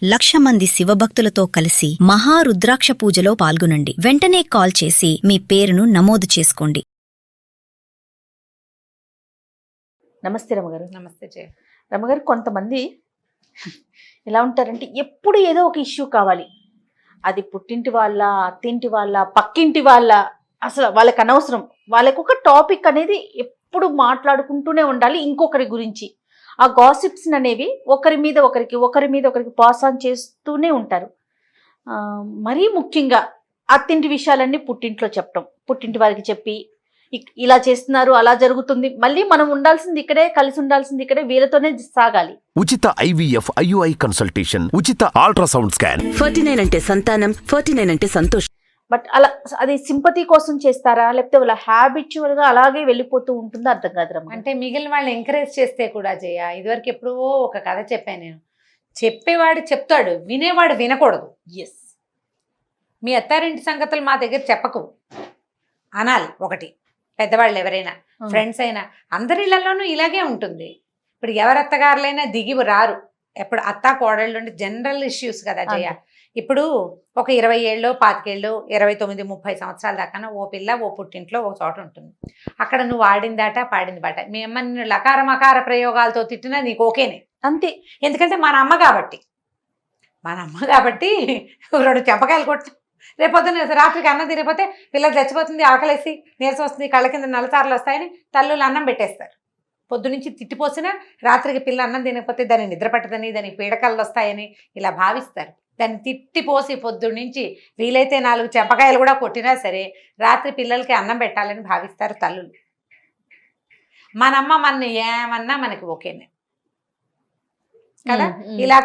1,00,000 మంది శివభక్తులతో కలిసి మహారుద్రాక్ష పూజలో పాల్గొనండి. వెంటనే కాల్ చేసి మీ పేరును నమోదు చేసుకోండి. నమస్తే రమగారు. నమస్తే జయ. రమగారు, కొంతమంది ఎలా ఉంటారంటే ఎప్పుడు ఏదో ఒక ఇష్యూ కావాలి. అది పుట్టింటి వాళ్ళ, అత్తింటి వాళ్ళ, పక్కింటి వాళ్ళ, అసలు వాళ్ళకి అనవసరం. వాళ్ళకు ఒక టాపిక్ అనేది ఎప్పుడు మాట్లాడుకుంటూనే ఉండాలి ఇంకొకరి గురించి. ఆ గాసిప్స్ అనేవి ఒకరి మీద ఒకరికి పాస్ ఆన్ చేస్తూనే ఉంటారు. మరీ ముఖ్యంగా అత్తింటి విషయాలన్నీ పుట్టింట్లో చెప్పడం, పుట్టింటి వారికి చెప్పి ఇలా చేస్తున్నారు, అలా జరుగుతుంది, మళ్ళీ మనం ఉండాల్సింది ఇక్కడే, కలిసి ఉండాల్సింది ఇక్కడే, వీళ్ళతోనే సాగాలి. ఉచిత ఐవీఎఫ్ ఐయుఐ కన్సల్టేషన్, ఉచిత అల్ట్రాసౌండ్ స్కాన్. 49 అంటే సంతానం, 49 అంటే సంతోషం. బట్ అలా అది సింపతి కోసం చేస్తారా, లేకపోతే వాళ్ళ హ్యాబిచువల్ గా అలాగే వెళ్ళిపోతూ ఉంటుందో అర్థం కాదు రమ్మ. అంటే మిగిలిన వాళ్ళు ఎంకరేజ్ చేస్తే కూడా జయ, ఇదివరకు ఎప్పుడో ఒక కథ చెప్పాను నేను. చెప్పేవాడు చెప్తాడు, వినేవాడు వినకూడదు. ఎస్, మీ అత్తారింటి సంగతులు మా దగ్గర చెప్పకు అనాలి. ఒకటి, పెద్దవాళ్ళు ఎవరైనా, ఫ్రెండ్స్ అయినా, అందరి ఇళ్లలోనూ ఇలాగే ఉంటుంది. ఇప్పుడు ఎవరి అత్తగారులైనా దిగి రారు. ఎప్పుడు అత్తా కోడళ్ళు జనరల్ ఇష్యూస్ కదా జయ. ఇప్పుడు ఒక 20 ఏళ్ళు, 25 ఏళ్ళు, 29, 30 సంవత్సరాల దాకా ఓ పిల్ల ఓ పుట్టింట్లో ఒక చోట ఉంటుంది. అక్కడ నువ్వు ఆడిందాట పాడింది బాట. మీ అమ్మ నిన్ను లకార మకార ప్రయోగాలతో తిట్టినా నీకు ఓకేనే, అంతే. ఎందుకంటే మన అమ్మ కాబట్టి 2 చెంపకాయలు కొట్టి రేపొద్దున రాత్రికి అన్నం తిరిగిపోతే పిల్లలు చచ్చిపోతుంది, ఆకలేసి నీరసం వస్తుంది, కళ్ళ కింద నల్లసార్లు వస్తాయని తల్లులు అన్నం పెట్టేస్తారు. పొద్దు నుంచి తిట్టిపోసినా రాత్రికి పిల్ల అన్నం తినకపోతే దాన్ని నిద్ర పట్టదని, దానికి పీడకలు వస్తాయని ఇలా భావిస్తారు. దాన్ని తిట్టిపోసి పొద్దు నుంచి వీలైతే 4 చెంపకాయలు కూడా కొట్టినా సరే రాత్రి పిల్లలకి అన్నం పెట్టాలని భావిస్తారు తల్లులు. మనమ్మ మన ఏమన్నా మనకి ఓకేనే కదా. ఇలా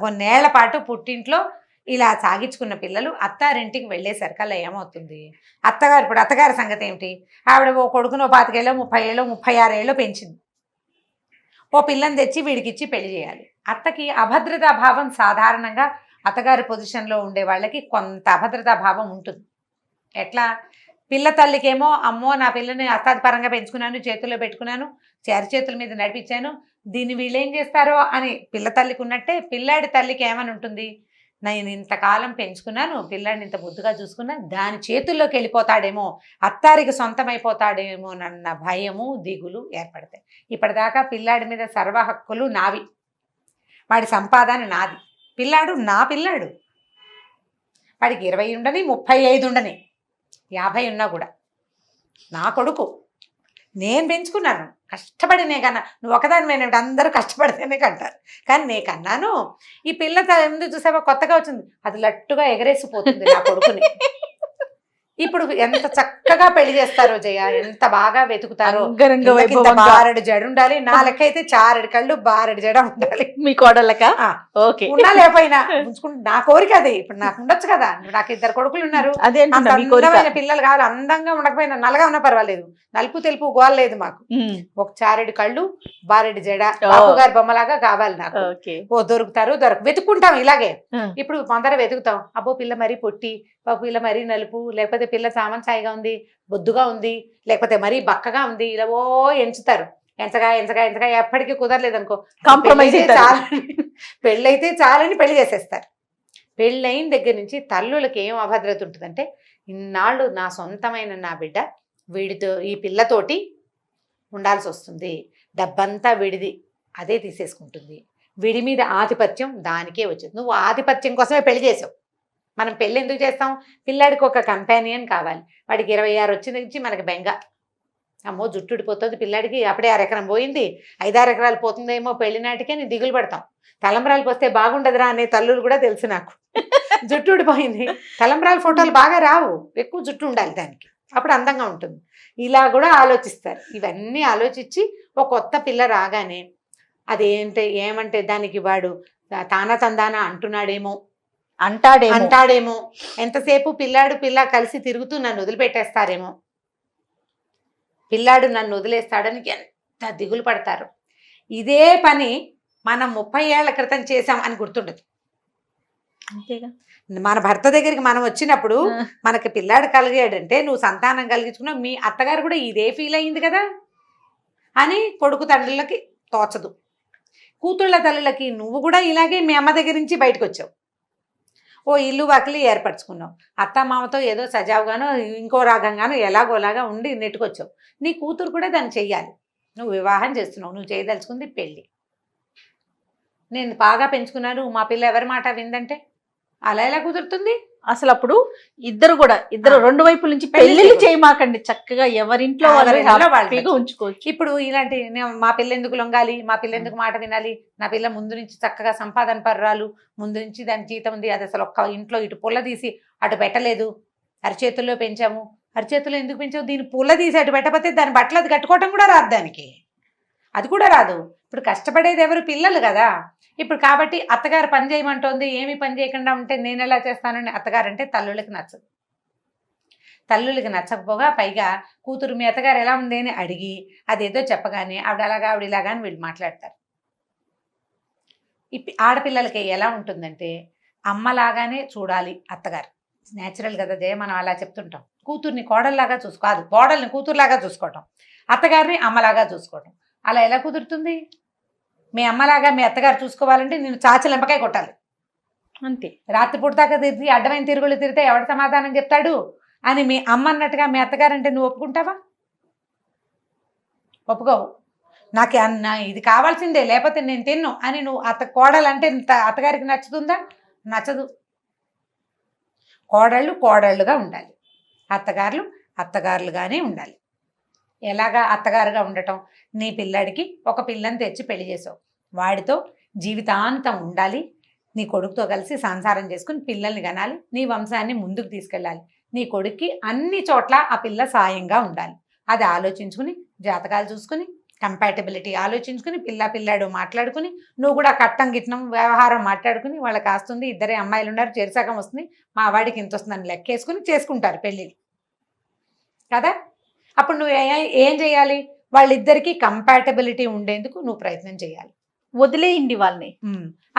కొన్నేళ్ల పాటు పుట్టింట్లో ఇలా సాగించుకున్న పిల్లలు అత్తారింటికి వెళ్ళేసరికల్లా ఏమవుతుంది, ఇప్పుడు అత్తగారి సంగతి ఏమిటి? ఆవిడ ఓ కొడుకునో 25 ఏళ్ళు, 30 ఏళ్ళు, 36 ఏళ్ళు పెంచింది. ఓ పిల్లని తెచ్చి వీడికిచ్చి పెళ్లి చేయాలి. అత్తకి అభద్రతా భావం సాధారణంగా అత్తగారి పొజిషన్లో ఉండే వాళ్ళకి కొంత అభద్రతా భావం ఉంటుంది. ఎట్లా? పిల్ల తల్లికేమో అమ్మో నా పిల్లని అత్తాది పరంగా పెంచుకున్నాను, చేతుల్లో పెట్టుకున్నాను, చేతుల మీద నడిపించాను, దీన్ని వీళ్ళు ఏం చేస్తారో అని పిల్ల తల్లికి ఉన్నట్టే పిల్లాడి తల్లికి ఏమని ఉంటుంది, నేను ఇంతకాలం పెంచుకున్నాను, పిల్లాడిని ఇంత ముద్దుగా చూసుకున్నాను, దాని చేతుల్లోకి వెళ్ళిపోతాడేమో, అత్తారికి సొంతమైపోతాడేమో అన్న భయము, దిగులు ఏర్పడతాయి. ఇప్పటిదాకా పిల్లాడి మీద సర్వ హక్కులు నావి, వాడి సంపాదన నాది, పిల్లాడు నా పిల్లాడు. వాడికి 20 ఉండని, 35 ఉండని, 50 ఉన్నా కూడా నా కొడుకు, నేను పెంచుకున్నాను, కష్టపడినే కన్నా. నువ్వు ఒకదాని అందరూ కష్టపడితేనే కంటారు, కానీ నే కన్నాను. ఈ పిల్ల ఎందుకు చూసావా కొత్తగా వచ్చింది, అది లట్టుగా ఎగరేసిపోతుంది నా కొడుకుని. ఇప్పుడు ఎంత చక్కగా పెళ్లి చేస్తారో జయ, ఎంత బాగా వెతుకుతారో. బారెడు జడ ఉండాలి, నా లెక్క అయితే 4 కళ్ళు 12 జడ ఉండాలి. మీ కోడళ్ళక ఉన్నా లేకపోయినా ఉంచుకుంటు నా కోరిక అది. ఇప్పుడు నాకు ఉండొచ్చు కదా, నాకు 2 కొడుకులు ఉన్నారు, అందమైన పిల్లలు కావాలి. అందంగా ఉండకపోయినా నల్లగా ఉన్నా పర్వాలేదు, నలుపు తెలుపు గోల లేదు మాకు. ఒక 4 కళ్ళు 12 జడ బాపు గారి బొమ్మలాగా కావాలి నాకు. ఓ దొరుకుతారు, వెతుక్కుంటాం ఇలాగే. ఇప్పుడు కొందరు వెతుకుతాం, అబ్బో పిల్ల మరీ పొట్టి, పిల్ల మరీ నలుపు, లేకపోతే పిల్ల సామంచాయిగా ఉంది, బొద్దుగా ఉంది, లేకపోతే మరీ బక్కగా ఉంది, ఇలా ఓ ఎంచుతారు. ఎంచగా ఎప్పటికీ కుదరలేదు అనుకో, కాంప్రమైజ్ పెళ్ళైతే చాలని పెళ్లి చేసేస్తారు. పెళ్ళైన దగ్గర నుంచి తల్లులకి ఏం అభద్రత ఉంటుందంటే, ఇన్నాళ్ళు నా సొంతమైన నా బిడ్డ వీడితో, ఈ పిల్లతోటి ఉండాల్సి వస్తుంది, డబ్బంతా విడిది, అదే తీసేసుకుంటుంది, విడి మీద ఆధిపత్యం దానికే వచ్చింది. నువ్వు ఆధిపత్యం కోసమే పెళ్లి చేసావు. మనం పెళ్ళి ఎందుకు చేస్తాం? పిల్లాడికి ఒక కంపానియన్ కావాలి. వాడికి 26 వచ్చిన నుంచి మనకి బెంగ, అమ్మో జుట్టు ఉడిపోతుంది పిల్లాడికి, అప్పుడే 1 ఎకరం పోయింది, 5-6 ఎకరాలు పోతుందేమో పెళ్లి నాటికే నేను దిగులు పడతాం. తలంబ్రాలు పోస్తే బాగుండదురా అనే తల్లులు కూడా తెలుసు నాకు. జుట్టు ఉడిపోయింది, తలంబ్రాల ఫోటోలు బాగా రావు, ఎక్కువ జుట్టు ఉండాలి దానికి, అప్పుడు అందంగా ఉంటుంది. ఇలా కూడా ఆలోచిస్తారు. ఇవన్నీ ఆలోచించి ఒక కొత్త పిల్ల రాగానే ఏమంటే దానికి వాడు తానా తందానా అంటాడేమో, ఎంతసేపు పిల్ల కలిసి తిరుగుతూ నన్ను వదిలిపెట్టేస్తారేమో, పిల్లాడు నన్ను వదిలేస్తాడని ఎంత దిగులు పడతారు. ఇదే పని మనం 30 ఏళ్ల క్రితం చేసాం అని గుర్తుండదు. అంతేగా, మన భర్త దగ్గరికి మనం వచ్చినప్పుడు మనకి పిల్లాడు కలిగాడంటే నువ్వు సంతానం కలిగించుకున్నావు, మీ అత్తగారు కూడా ఇదే ఫీల్ అయింది కదా అని కొడుకు తండ్రులకి తోచదు. కూతుళ్ళ తల్లులకి నువ్వు కూడా ఇలాగే మీ అమ్మ దగ్గర నుంచి బయటకు వచ్చావు. ఓ ఇల్లు వాకిలి ఏర్పరచుకున్నావు. అత్త మామతో ఏదో సజావుగానో ఇంకో రాగంగానో ఎలాగోలాగా ఉండి నెట్టుకొచ్చావు. నీ కూతురు కూడా దాన్ని చెయ్యాలి. నువ్వు వివాహం చేస్తున్నావు, నువ్వు చేయదలుచుకుంది పెళ్ళి. నేను బాగా పెంచుకున్నాను, మా పిల్ల ఎవరి మాట విందంటే అలా ఎలా కుదురుతుంది? అసలు అప్పుడు ఇద్దరు రెండు వైపుల నుంచి పెళ్లి పెళ్లిళ్ళు చేయమాకండి, చక్కగా ఎవరింట్లో వాళ్ళు ఎవరింట్లో వాళ్ళు హ్యాపీగా ఉంచుకోవచ్చు. ఇప్పుడు ఇలాంటి మా పిల్ల ఎందుకు లొంగాలి, మా పిల్ల ఎందుకు మాట వినాలి, నా పిల్ల ముందు నుంచి చక్కగా సంపాదన పర్రాలు, ముందు నుంచి దాని జీతం ఉంది, అది అసలు ఒక్క ఇంట్లో ఇటు పుల్ల తీసి అటు పెట్టలేదు, అరిచేతుల్లో పెంచాము. అరిచేతుల్లో ఎందుకు పెంచావు? దీని పుల్ల తీసి అటు పెట్టకపోతే దాని బట్టలు అది కట్టుకోవటం కూడా రాదు దానికి, అది కూడా రాదు. ఇప్పుడు కష్టపడేది ఎవరు? పిల్లలు కదా. ఇప్పుడు కాబట్టి అత్తగారు పని చేయమంటోంది, ఏమి పని చేయకుండా ఉంటే నేను ఎలా చేస్తానని అత్తగారంటే తల్లుళ్ళకి నచ్చదు. తల్లులకి నచ్చకపోగా పైగా కూతురు మీ అత్తగారు ఎలా ఉంది అని అడిగి అదేదో చెప్పగానే ఆవిడ అలాగా ఆవిడ ఇలాగా అని వీళ్ళు మాట్లాడతారు. ఆడపిల్లలకి ఎలా ఉంటుందంటే అమ్మలాగానే చూడాలి అత్తగారు. న్యాచురల్ కదా జయ, మనం అలా చెప్తుంటాం. కూతుర్ని కోడల్లాగా చూసుకోదు, కోడల్ని కూతురులాగా చూసుకోవటం, అత్తగారిని అమ్మలాగా చూసుకోవటం. అలా ఎలా కుదురుతుంది? మీ అమ్మలాగా మీ అత్తగారు చూసుకోవాలంటే నేను చాచలెంపకాయ కొట్టాలి అంతే. రాత్రిపూట దాకా తిరిగి అడ్డమైన తిరుగులు తిరిగితే ఎవడు సమాధానం చెప్తాడు అని మీ అమ్మ అన్నట్టుగా మీ అత్తగారు అంటే నువ్వు ఒప్పుకుంటావా? ఒప్పుకోవు. నాకు ఇది కావాల్సిందే లేకపోతే నేను తిన్ను అని నువ్వు కోడలంటే అత్తగారికి నచ్చుతుందా? నచ్చదు. కోడళ్ళు కోడళ్ళుగా ఉండాలి, అత్తగారులు అత్తగారులుగానే ఉండాలి. ఎలాగా అత్తగారుగా ఉండటం? నీ పిల్లాడికి ఒక పిల్లని తెచ్చి పెళ్లి చేసావు, వాడితో జీవితాంతం ఉండాలి, నీ కొడుకుతో కలిసి సంసారం చేసుకుని పిల్లల్ని కనాలి, నీ వంశాన్ని ముందుకు తీసుకెళ్ళాలి, నీ కొడుక్కి అన్ని చోట్ల ఆ పిల్ల సాయంగా ఉండాలి. అది ఆలోచించుకుని జాతకాలు చూసుకుని కంపాటబిలిటీ ఆలోచించుకుని పిల్లాడు మాట్లాడుకుని నువ్వు కూడా కట్టం గిట్నం వ్యవహారం మాట్లాడుకుని వాళ్ళకి కాస్తుంది, ఇద్దరే అమ్మాయిలు ఉన్నారు, చెరిసగం వస్తుంది, మా వాడికి ఇంత వస్తుందని లెక్కేసుకుని చేసుకుంటారు పెళ్ళిళ్ళు కదా. అప్పుడు నువ్వు ఏం చేయాలి? వాళ్ళిద్దరికీ కంపాటబిలిటీ ఉండేందుకు నువ్వు ప్రయత్నం చేయాలి. వదిలేయండి వాళ్ళని.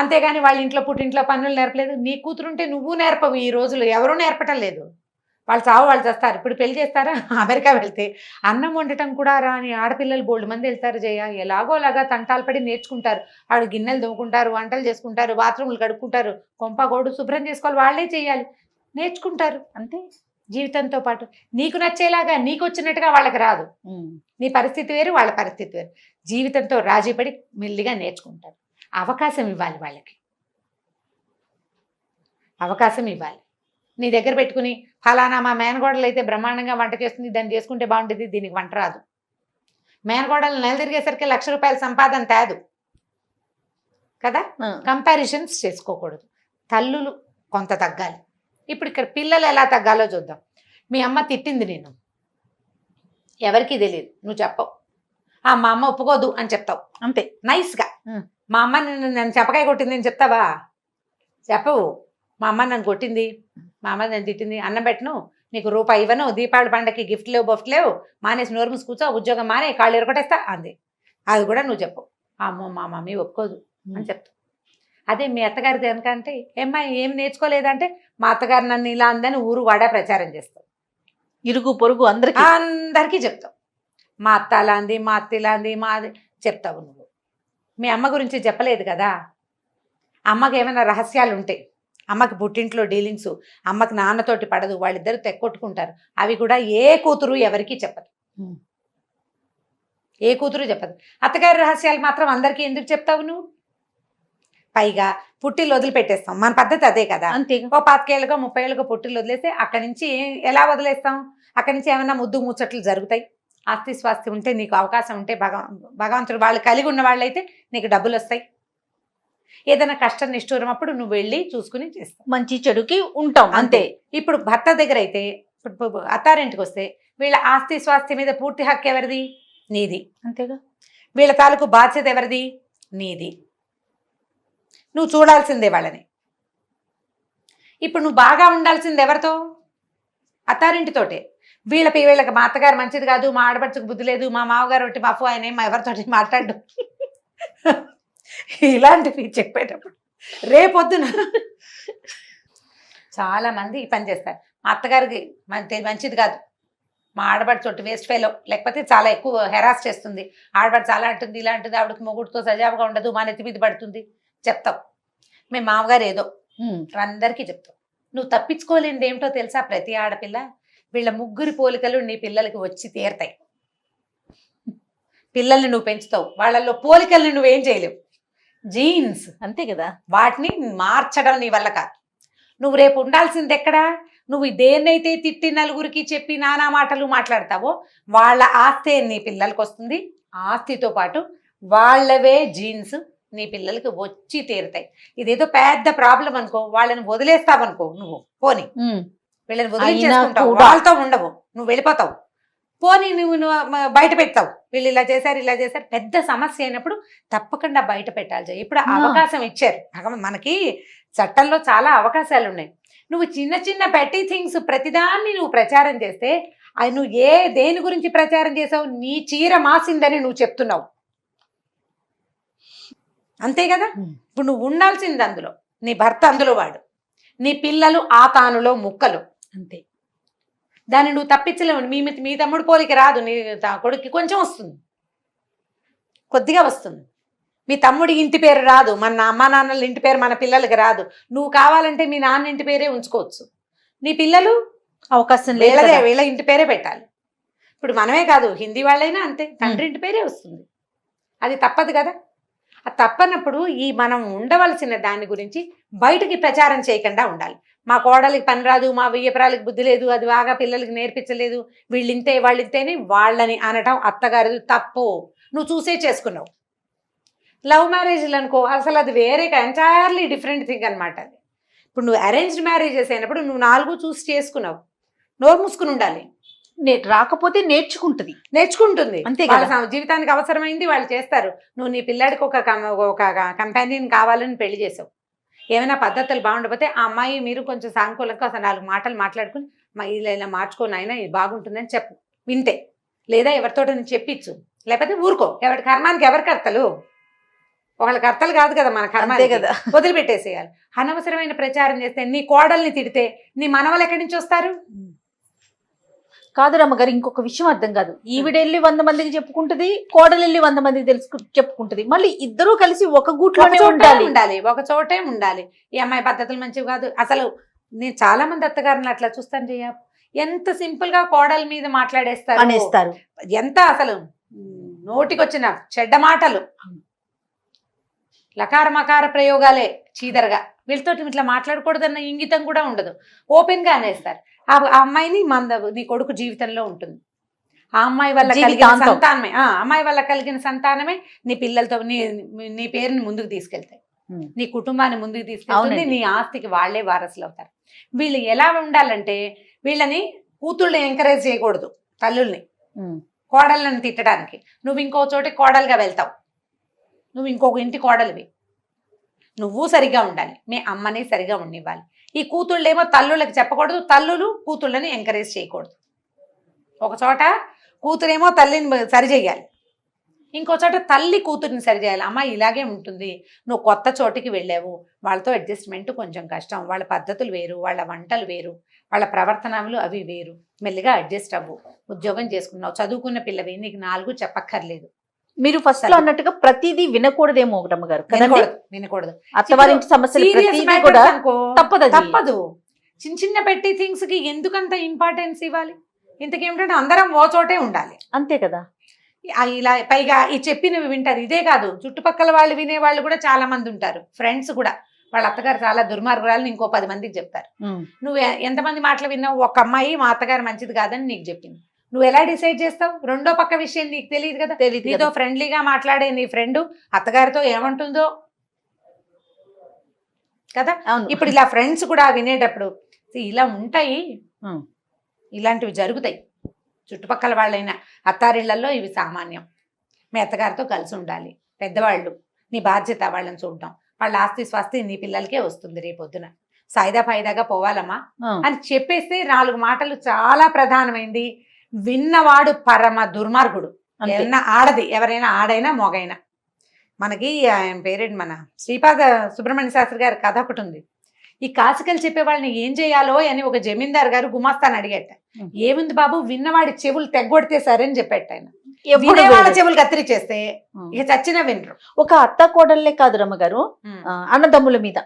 అంతేగాని వాళ్ళ ఇంట్లో పుట్టింట్లో పనులు నేర్పలేదు. నీ కూతురుంటే నువ్వు నేర్పవు. ఈ రోజులు ఎవరూ నేర్పటం లేదు. వాళ్ళు చావు వాళ్ళు చేస్తారు. ఇప్పుడు పెళ్లి చేస్తారా? అమెరికా వెళ్తే అన్నం వండటం కూడా రాని ఆడపిల్లలు బోల్డ్ మంది వెళ్తారు జయ. ఎలాగోలాగా తంటాలు పడి నేర్చుకుంటారు. వాళ్ళు గిన్నెలు దొంగుకుంటారు, వంటలు చేసుకుంటారు, బాత్రూములు కడుక్కుంటారు, కొంపగోడు శుభ్రం చేసుకోవాలి, వాళ్ళే చేయాలి, నేర్చుకుంటారు. అంతే. జీవితంతో పాటు నీకు నచ్చేలాగా నీకు వచ్చినట్టుగా వాళ్ళకి రాదు. నీ పరిస్థితి వేరు, వాళ్ళ పరిస్థితి వేరు. జీవితంతో రాజీపడి మెల్లిగా నేర్చుకుంటారు. అవకాశం ఇవ్వాలి వాళ్ళకి, అవకాశం ఇవ్వాలి. నీ దగ్గర పెట్టుకుని ఫలానా మా మేనగోడలు అయితే బ్రహ్మాండంగా వంట చేస్తుంది, దాన్ని చేసుకుంటే బాగుంటుంది, దీనికి వంట రాదు. మేనగోడలు నెల తిరిగేసరికి ₹1,00,000 సంపాదన తేదు కదా. కంపారిజన్స్ చేసుకోకూడదు. తల్లులు కొంత తగ్గాలి. ఇప్పుడు ఇక్కడ పిల్లలు ఎలా తగ్గాలో చూద్దాం. మీ అమ్మ తిట్టింది నేను, ఎవరికి తెలియదు, నువ్వు చెప్పవు. మా అమ్మ ఒప్పుకోదు అని చెప్తావు అంతే నైస్గా. మా అమ్మ నన్ను చెప్పకాయ కొట్టింది అని చెప్తావా? చెప్పవు. మా అమ్మ నన్ను కొట్టింది, మా అమ్మ నన్ను తిట్టింది, అన్నం పెట్టను, నీకు రూపాయి ఇవ్వను, దీపావళి పండగకి గిఫ్ట్ లేవు బొఫ్ట్ లేవు, మానేసి నోరు మూసి కూర్చో, ఉద్యోగం మానే, కాళ్ళు ఎరగొట్టేస్తా అంది. అది కూడా నువ్వు చెప్పవు. అమ్మో మా మమ్మీ ఒప్పుకోదు అని చెప్తావు. అదే మీ అత్తగారిది ఎందుకంటే ఏం నేర్చుకోలేదంటే మా అత్తగారు నన్ను ఇలా అందని ఊరు వాడా ప్రచారం చేస్తావు, ఇరుగు పొరుగు అందరికీ చెప్తావు. మా అత్త అలా అంది, మా అత్త ఇలా అంది, మాది చెప్తావు. నువ్వు మీ అమ్మ గురించి చెప్పలేదు కదా. అమ్మకి ఏమైనా రహస్యాలు ఉంటాయి, అమ్మకి పుట్టింట్లో డీలింగ్స్, అమ్మకి నాన్నతోటి పడదు, వాళ్ళిద్దరు తెక్కొట్టుకుంటారు, అవి కూడా ఏ కూతురు ఎవరికి చెప్పదు, ఏ కూతురు చెప్పదు. అత్తగారి రహస్యాలు మాత్రం అందరికీ ఎందుకు చెప్తావు నువ్వు? పైగా పుట్టిల్లు వదిలిపెట్టేస్తాం, మన పద్ధతి అదే కదా. అంతే. ఓ 25 ఏళ్ళకో 30 ఏళ్ళకో పుట్టిల్లు వదిలేస్తే అక్కడి నుంచి ఎలా వదిలేస్తాం? అక్కడి నుంచి ఏమైనా ముద్దు ముచ్చట్లు జరుగుతాయి. ఆస్తి స్వాస్తి ఉంటే, నీకు అవకాశం ఉంటే, భగవంతుడు వాళ్ళు కలిగి ఉన్న వాళ్ళైతే నీకు డబ్బులు వస్తాయి. ఏదైనా కష్టం నిష్ఠూరం అప్పుడు నువ్వు వెళ్ళి చూసుకుని చేస్తావు, మంచి చెడుకి ఉంటాం అంతే. ఇప్పుడు భర్త దగ్గర అయితే, అత్తారింటికి వస్తే వీళ్ళ ఆస్తి స్వాస్థ్యం మీద పూర్తి హక్కు ఎవరిది? నీది. అంతేగా. వీళ్ళ తాలూకు బాధ్యత ఎవరిది? నీది. నువ్వు చూడాల్సిందే వాళ్ళని. ఇప్పుడు నువ్వు బాగా ఉండాల్సింది ఎవరితో? అత్తారింటితోటే. వీళ్ళకి మా అత్తగారు మంచిది కాదు, మా ఆడపడుచుకు బుద్ధి లేదు, మా మామగారు ఒకటి మఫు, ఆయన మా ఎవరితోటి మాట్లాడు, ఇలాంటివి చెప్పేటప్పుడు రేపొద్దున చాలా మంది ఈ పని చేస్తారు. మా అత్తగారికి మంచిది కాదు, మా ఆడబడి చోటు వేస్ట్ ఫెలో, లేకపోతే చాలా ఎక్కువ హెరాస్ చేస్తుంది, ఆడబడి చాలా అంటుంది ఇలా అంటుంది, ఆవిడకి మొగుడుతో సజావుగా ఉండదు, మా నెత్తి మీద పడుతుంది చెప్తావు. మేము మామగారు ఏదో అందరికీ చెప్తావు. నువ్వు తప్పించుకోలేనిది ఏమిటో తెలుసా? ప్రతి ఆడపిల్ల వీళ్ళ ముగ్గురి పోలికలు నీ పిల్లలకి వచ్చి తీరతాయి. పిల్లల్ని నువ్వు పెంచుతావు, వాళ్ళల్లో పోలికల్ని నువ్వేం చేయలేవు. జీన్స్ అంతే కదా. వాటిని మార్చడం నీ వల్ల కాదు. నువ్వు రేపు ఉండాల్సింది ఎక్కడా? నువ్వు దేన్నైతే తిట్టి నలుగురికి చెప్పి నానా మాటలు మాట్లాడతావో వాళ్ళ ఆస్తే నీ పిల్లలకి వస్తుంది. ఆస్తితో పాటు వాళ్ళవే జీన్స్ నీ పిల్లలకి వచ్చి తీరుతాయి. ఇదేదో పెద్ద ప్రాబ్లం అనుకో, వాళ్ళని వదిలేస్తావనుకో, నువ్వు పోనీ వీళ్ళని వదిలేసుకుంటావు, వాళ్ళతో ఉండవు, నువ్వు వెళ్ళిపోతావు. పోనీ నువ్వు బయట పెడతావు, వీళ్ళు ఇలా చేశారు, పెద్ద సమస్య అయినప్పుడు తప్పకుండా బయట పెట్టాలి. ఇప్పుడు అవకాశం ఇచ్చారు మనకి, చట్టంలో చాలా అవకాశాలు ఉన్నాయి. నువ్వు చిన్న చిన్న పెట్టి థింగ్స్ ప్రతిదాన్ని నువ్వు ప్రచారం చేస్తే, అది నువ్వు దేని గురించి ప్రచారం చేసావు? నీ చీర మాసిందని నువ్వు చెప్తున్నావు, అంతే కదా. ఇప్పుడు నువ్వు ఉండాల్సింది అందులో, నీ భర్త అందులో వాడు, నీ పిల్లలు ఆ తానులో ముక్కలు, అంతే. దాన్ని నువ్వు తప్పించలేవు. మీ తమ్ముడు పోలిక రాదు, నీ కొడుక్కి కొంచెం వస్తుంది, కొద్దిగా వస్తుంది. మీ తమ్ముడి ఇంటి పేరు రాదు, మన అమ్మ నాన్నల ఇంటి పేరు మన పిల్లలకి రాదు. నువ్వు కావాలంటే మీ నాన్న ఇంటి పేరే ఉంచుకోవచ్చు, నీ పిల్లలు అవకాశం లేదే వీళ్ళ ఇంటి పేరే పెట్టాలి. ఇప్పుడు మనమే కాదు, హిందీ వాళ్ళైనా అంతే, తండ్రి ఇంటి పేరే వస్తుంది. అది తప్పదు కదా. అది తప్పనప్పుడు మనం ఉండవలసిన దాని గురించి బయటకి ప్రచారం చేయకుండా ఉండాలి. మా కోడలికి పని రాదు, మా వియ్యపురాలకి బుద్ధి లేదు, అది బాగా పిల్లలకి నేర్పించలేదు, వీళ్ళింతే వాళ్ళింతేనే వాళ్ళని అనటం అత్తగారిది తప్పు. నువ్వు చూసే చేసుకున్నావు. లవ్ మ్యారేజ్లు అనుకో, అసలు అది వేరే ఎంటైర్లీ డిఫరెంట్ థింగ్ అనమాట. అది ఇప్పుడు నువ్వు అరేంజ్డ్ మ్యారేజెస్ అయినప్పుడు నువ్వు 4 చూసి చేసుకున్నావు, నోరు మూసుకుని ఉండాలి. రాకపోతే నేర్చుకుంటుంది, అంతే కదా. జీవితానికి అవసరమైంది వాళ్ళు చేస్తారు. నువ్వు నీ పిల్లాడికి ఒక కంపానియన్ కావాలని పెళ్లి చేసావు, ఏమైనా పద్ధతులు బాగుండకపోతే ఆ అమ్మాయి మీరు కొంచెం సానుకూలంగా అసలు 4 మాటలు మాట్లాడుకుని ఇలా మార్చుకోని అయినా ఇది బాగుంటుందని చెప్పు, వింటే. లేదా ఎవరితో చెప్పించు, లేకపోతే ఊరుకో. ఎవరి కర్మానికి ఎవరి కర్తలు? వాళ్ళ కర్తలు కాదు కదా మన కర్మాలే కదా, వదిలిపెట్టేసేయాలి. అనవసరమైన ప్రచారం చేస్తే, నీ కోడల్ని తిడితే నీ మనవలు ఎక్కడి నుంచి వస్తారు? కాదు రమ్మగారు, ఇంకొక విషయం అర్థం కాదు. ఈవిడెళ్ళి 100 మందికి చెప్పుకుంటది, కోడలెళ్ళి 100 మందికి చెప్పుకుంటది. మళ్ళీ ఇద్దరూ కలిసి ఒక గూట్లోనే ఉండాలి, ఒక చోటే ఉండాలి. ఈ అమ్మాయి పద్ధతులు మంచివి కాదు. అసలు నేను చాలా మంది అత్తగారిని అట్లా చూస్తాను. ఎంత సింపుల్ గా కోడల మీద మాట్లాడేస్తారు, ఎంత అసలు నోటికొచ్చిన చెడ్డ మాటలు, లకార మకార ప్రయోగాలే చీదరగా. వీళ్ళతో ఇట్లా మాట్లాడకూడదన్న ఇంగితం కూడా ఉండదు, ఓపెన్ గా అనేస్తారు. ఆ అమ్మాయిని నీ కొడుకు జీవితంలో ఉంటుంది. ఆ అమ్మాయి వల్ల కలిగిన సంతానమే, అమ్మాయి వల్ల కలిగిన సంతానమే నీ పిల్లలతో నీ పేరుని ముందుకు తీసుకెళ్తాయి, నీ కుటుంబాన్ని ముందుకు తీసుకెళ్తుంది, నీ ఆస్తికి వాళ్లే వారసులు అవుతారు. వీళ్ళు ఎలా ఉండాలంటే, వీళ్ళని కూతుళ్ళని ఎంకరేజ్ చేయకూడదు, తల్లుల్ని కోడళ్ళని తిట్టడానికి. నువ్వు ఇంకో చోటి కోడలుగా వెళ్తావు, నువ్వు ఇంకొక ఇంటి కోడలివి, నువ్వు సరిగా ఉండాలి, మీ అమ్మని సరిగా ఉండివ్వాలి. ఈ కూతుళ్ళేమో తల్లుళ్ళకి చెప్పకూడదు, తల్లులు కూతుళ్ళని ఎంకరేజ్ చేయకూడదు. ఒక చోట కూతురేమో తల్లిని సరిచేయాలి, ఇంకో చోట తల్లి కూతురిని సరిచేయాలి. అమ్మ ఇలాగే ఉంటుంది, నువ్వు కొత్త చోటికి వెళ్ళావు, వాళ్ళతో అడ్జస్ట్మెంట్ కొంచెం కష్టం, వాళ్ళ పద్ధతులు వేరు, వాళ్ళ వంటలు వేరు, వాళ్ళ ప్రవర్తనలు అవి వేరు, మెల్లిగా అడ్జస్ట్ అవ్వు. ఉద్యోగం చేసుకున్నావు, చదువుకున్న పిల్లవి, నీకు 4 చెప్పక్కర్లేదు. మీరు ఫస్ట్ లో అన్నట్టుగా ప్రతిదీ వినకూడదేమో రమ్మగారు, వినకూడదు. అత్తవారింటి సమస్యలు తప్పదు. చిన్న చిన్న పెట్టి థింగ్స్ కి ఎందుకంత ఇంపార్టెన్స్ ఇవ్వాలి? ఇంతకేమిటంటే అందరం ఓ చోటే ఉండాలి, అంతే కదా. ఇలా పైగా ఈ చెప్పినవి వింటారు. ఇదే కాదు, చుట్టుపక్కల వాళ్ళు వినేవాళ్ళు కూడా చాలా మంది ఉంటారు, ఫ్రెండ్స్ కూడా. వాళ్ళ అత్తగారు చాలా దుర్మార్గురాలని ఇంకో 10 మందికి చెప్తారు. నువ్వు ఎంతమంది మాటలు విన్నావు? ఒక అమ్మాయి మా అత్తగారు మంచిది కాదని నీకు చెప్పింది, నువ్వు ఎలా డిసైడ్ చేస్తావు? రెండో పక్క విషయం నీకు తెలియదు కదా. నీతో ఫ్రెండ్లీగా మాట్లాడే నీ ఫ్రెండ్ అత్తగారితో ఏమంటుందో కదా. ఇప్పుడు ఇలా ఫ్రెండ్స్ కూడా వినేటప్పుడు ఇలా ఉంటాయి, ఇలాంటివి జరుగుతాయి. చుట్టుపక్కల వాళ్ళైనా అత్తారిళ్లలో ఇవి సామాన్యం. మీ అత్తగారితో కలిసి ఉండాలి, పెద్దవాళ్ళు, నీ బాధ్యత వాళ్ళని చూడడం. వాళ్ళ ఆస్తి స్వస్తి నీ పిల్లలకే వస్తుంది రేపొద్దున. సాయిదా ఫాయిదాగా పోవాలమ్మా అని చెప్పేస్తే 4 మాటలు చాలా ప్రధానమైంది. విన్నవాడు పరమ దుర్మార్గుడు. ఆడది ఎవరైనా, ఆడైనా మొగైనా. మనకి ఆయన పేరేంటి, మన శ్రీపాద సుబ్రహ్మణ్య శాస్త్రి గారి కథ ఒకటి ఉంది. ఈ కాసికలు చెప్పే వాళ్ళని ఏం చేయాలో అని ఒక జమీందార్ గారు గుమాస్తాను అడిగట. ఏముంది బాబు, విన్నవాడి చెవులు తెగ్గొడితే సరే అని చెప్పేట ఆయన. వాళ్ళ చెవులు కత్తిరిచేస్తే ఇక చచ్చినా వినరు. ఒక అత్త కోడళ్ళే కాదు రమ్మగారు, అన్నదమ్ముల మీద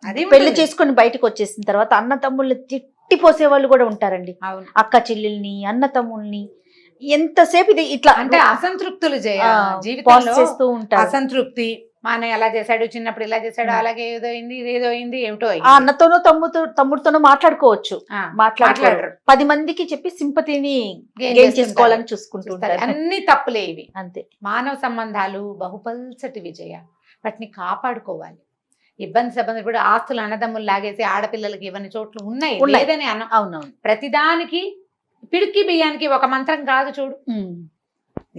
అది పెళ్లి చేసుకుని బయటకు వచ్చేసిన తర్వాత అన్నదమ్ముల్ని తిట్టిపోసే వాళ్ళు కూడా ఉంటారండి. అవును. అక్క చెల్లెల్ని అన్న తమ్ముల్ని ఎంతసేపు ఇది ఇట్లా అంటే అసంతృప్తులు పాస్ జీవితంలో చేస్తూ ఉంటారు. అసంతృప్తి. మా అన్నయ్య ఎలా చేశాడు, చిన్నప్పుడు ఇలా చేశాడు, అలాగే ఏదో అయింది, ఇదేదో అయింది, ఏమిటో ఆ అన్నతోనో తమ్ముడితోనో మాట్లాడుకోవచ్చు, మాట్లాడరు. మాట్లాడరు. 10 మందికి చెప్పి సింపతిని గెయిన్ చేసుకోవాలని చూసుకుంటూ ఉంటారు. అన్ని తప్పులే ఇవి. అంతే. మానవ సంబంధాలు బహుపల్సటి విజయ, వాటిని కాపాడుకోవాలి. ఇబ్బంది ఇప్పుడు ఆస్తులు అన్నదమ్ములు లాగేసి ఆడపిల్లలకి ఇవన్నీ చోట్లు ఉన్నాయి లేదని అన్న. అవునవును. ప్రతిదానికి పిడికి బియ్యానికి ఒక మంత్రం కాదు చూడు.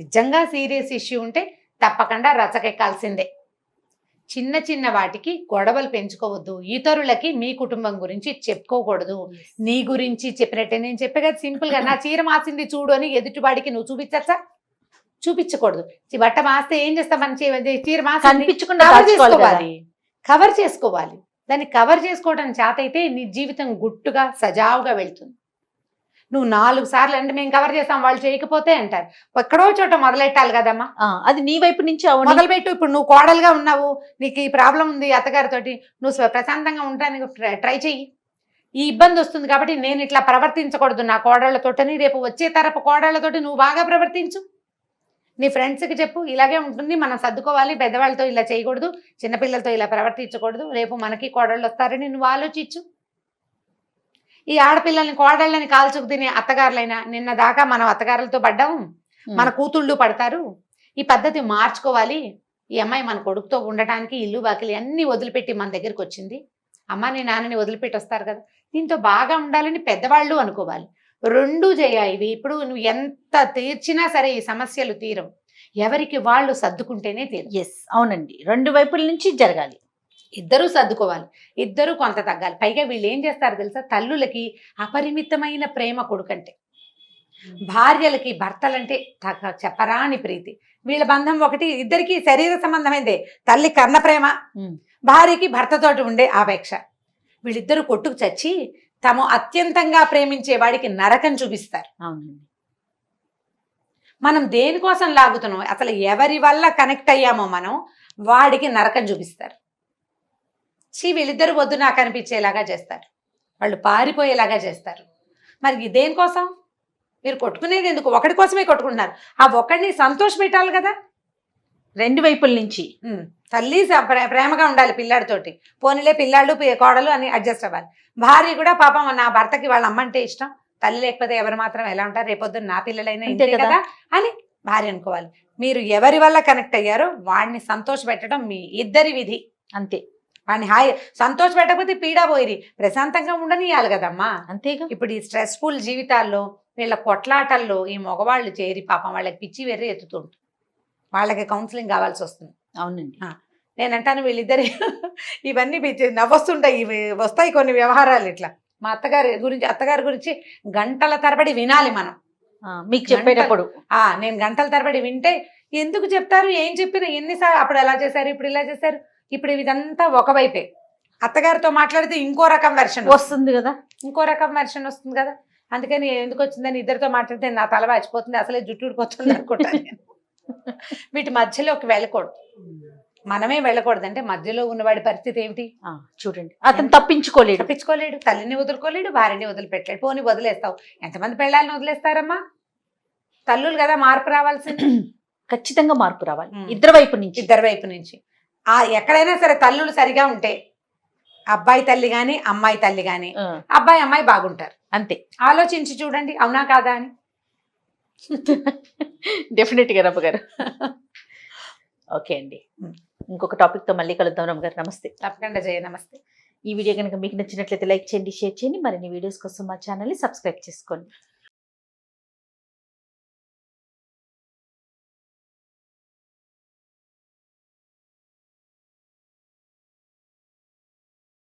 నిజంగా సీరియస్ ఇష్యూ ఉంటే తప్పకుండా రచకెక్కాల్సిందే. చిన్న చిన్న వాటికి గొడవలు పెంచుకోవద్దు. ఇతరులకి మీ కుటుంబం గురించి చెప్పుకోకూడదు. నీ గురించి చెప్పినట్టే నేను చెప్పే కదా సింపుల్ గా, నా చీర మాసింది చూడు అని ఎదుటివాడికి నువ్వు చూపించచ్చా? చూపించకూడదు. బట్ట మాస్తే ఏం చేస్తాం, మన చీర మాసి కనిపించకుండా కవర్ చేసుకోవాలి. దాన్ని కవర్ చేసుకోవడం చేత అయితే నీ జీవితం గుట్టుగా సజావుగా వెళ్తుంది. నువ్వు 4 సార్లు అంటే మేము కవర్ చేస్తాం వాళ్ళు చేయకపోతే అంటారు. ఎక్కడో చోట మొదలెట్టాలి కదమ్మా. అది నీ వైపు నుంచి మొదలుపెట్టు. ఇప్పుడు నువ్వు కోడలుగా ఉన్నావు, నీకు ఈ ప్రాబ్లం ఉంది అత్తగారితోటి, నువ్వు ప్రశాంతంగా ఉండడానికి ట్రై చెయ్యి. ఈ ఇబ్బంది వస్తుంది కాబట్టి నేను ఇట్లా ప్రవర్తించకూడదు నా కోడళ్లతోటని, రేపు వచ్చే తరపు కోడళ్లతోటి నువ్వు బాగా ప్రవర్తించు. నీ ఫ్రెండ్స్కి చెప్పు, ఇలాగే ఉంటుంది, మనం సర్దుకోవాలి, పెద్దవాళ్ళతో ఇలా చేయకూడదు, చిన్నపిల్లలతో ఇలా ప్రవర్తించకూడదు, రేపు మనకి కోడళ్ళు వస్తారని నువ్వు ఆలోచించు. ఈ ఆడపిల్లల్ని కోడళ్ళని కాల్చుకు తినే అత్తగారులైనా, నిన్న దాకా మనం అత్తగారులతో పడ్డాము, మన కూతుళ్ళు పడతారు, ఈ పద్ధతి మార్చుకోవాలి. ఈ అమ్మాయి మన కొడుకుతో ఉండటానికి ఇల్లు బాకిలి అన్ని వదిలిపెట్టి మన దగ్గరికి వచ్చింది, అమ్మ నీ నాన్నని వదిలిపెట్టి వస్తారు కదా, దీంతో బాగా ఉండాలని పెద్దవాళ్ళు అనుకోవాలి. 2 ఇవి. ఇప్పుడు నువ్వు ఎంత తీర్చినా సరే ఈ సమస్యలు తీరం. ఎవరికి వాళ్ళు సర్దుకుంటేనే తీరం. ఎస్, అవునండి. 2 వైపుల నుంచి జరగాలి. ఇద్దరూ సర్దుకోవాలి, ఇద్దరూ కొంత తగ్గాలి. పైగా వీళ్ళు ఏం చేస్తారు తెలుసా, తల్లులకి అపరిమితమైన ప్రేమ కొడుకంటే, భార్యలకి భర్తలంటే చెప్పరాని ప్రీతి. వీళ్ళ బంధం ఒకటి, ఇద్దరికి శరీర సంబంధమైందే. తల్లి కన్న ప్రేమ, భార్యకి భర్తతోటి ఉండే ఆపేక్ష. వీళ్ళిద్దరూ కొట్టుకు చచ్చి తాము అత్యంతంగా ప్రేమించే వాడికి నరకం చూపిస్తారు. అవునండి. మనం దేనికోసం లాగుతున్నాం, అసలు ఎవరి వల్ల కనెక్ట్ అయ్యామో మనం, వాడికి నరకం చూపిస్తారు. వీళ్ళిద్దరు వద్దు నాకు అనిపించేలాగా చేస్తారు, వాళ్ళు పారిపోయేలాగా చేస్తారు. మరి దేనికోసం మీరు కొట్టుకునేది ఎందుకు? ఒకటి కోసమే కొట్టుకుంటున్నారు. ఆ ఒకడిని సంతోష పెట్టాలి కదా. 2 వైపుల నుంచి తల్లి ప్రేమగా ఉండాలి పిల్లాడితోటి, పోనీలే పిల్లాడు కోడలు అని అడ్జస్ట్ అవ్వాలి. భార్య కూడా పాపం నా భర్తకి వాళ్ళ అమ్మంటే ఇష్టం, తల్లి లేకపోతే ఎవరు మాత్రం ఎలా ఉంటారు, రేపొద్దున నా పిల్లలైనా ఇంతే కదా అని భార్య అనుకోవాలి. మీరు ఎవరి వల్ల కనెక్ట్ అయ్యారో వాడిని సంతోష పెట్టడం మీ ఇద్దరి విధి. అంతే. వాడిని హాయి సంతోష పెట్టకపోతే పీడా పోయి ప్రశాంతంగా ఉండనియాలి కదమ్మా. అంతేగా. ఇప్పుడు ఈ స్ట్రెస్ఫుల్ జీవితాల్లో వీళ్ళ కొట్లాటల్లో ఈ మగవాళ్ళు చేరి పాపం వాళ్ళకి పిచ్చి వెర్రి ఎత్తుతుంటారు, వాళ్ళకి కౌన్సిలింగ్ కావాల్సి వస్తుంది. అవునండి. నేనంటాను వీళ్ళిద్దరి ఇవన్నీ నవ్వొస్తుంటాయి, ఇవి వస్తాయి కొన్ని వ్యవహారాలు ఇట్లా. మా అత్తగారి గురించి గంటల తరబడి వినాలి మనం. మీకు చెప్పేటప్పుడు నేను గంటల తరబడి వింటే ఎందుకు చెప్తారు, ఏం చెప్పినా ఎన్నిసార్లు అప్పుడు ఎలా చేశారు, ఇప్పుడు ఇలా చేశారు, ఇప్పుడు ఇదంతా ఒకవైపే. అత్తగారితో మాట్లాడితే ఇంకో రకం వెర్షన్ వస్తుంది కదా, ఇంకో రకం వెర్షన్ వస్తుంది కదా. అందుకని ఎందుకు వచ్చిందని ఇద్దరితో మాట్లాడితే నా తల వాచిపోతుంది, అసలే జుట్టు ఊడిపోతుంది అనుకుంటాను. వీటి మధ్యలోకి వెళ్ళకూడదు, మనమే వెళ్ళకూడదు. అంటే మధ్యలో ఉన్నవాడి పరిస్థితి ఏమిటి చూడండి, అతను తప్పించుకోలేడు, తల్లిని వదులుకోలేడు, భార్యని వదిలిపెట్టలేడు. పోనీ వదిలేస్తావు, ఎంతమంది పెళ్ళాలని వదిలేస్తారమ్మా? తల్లులు కదా, మార్పు రావాల్సింది. ఖచ్చితంగా మార్పు రావాలి ఇద్దరి వైపు నుంచి. ఎక్కడైనా సరే తల్లులు సరిగా ఉంటే అబ్బాయి తల్లి గాని అమ్మాయి తల్లి గాని అబ్బాయి అమ్మాయి బాగుంటారు. అంతే. ఆలోచించి చూడండి, అవునా కాదా అని. డెఫినెట్ గా రమ్మ గారు. ఓకే అండి, ఇంకొక టాపిక్ తో మళ్ళీ కలుద్దాం రమ్మ గారు. నమస్తే. తప్పకుండా జయ, నమస్తే. ఈ వీడియో కనుక మీకు నచ్చినట్లయితే లైక్ చేయండి, షేర్ చేయండి. మరిన్ని వీడియోస్ కోసం మా ఛానల్ ని సబ్స్క్రైబ్ చేసుకోండి.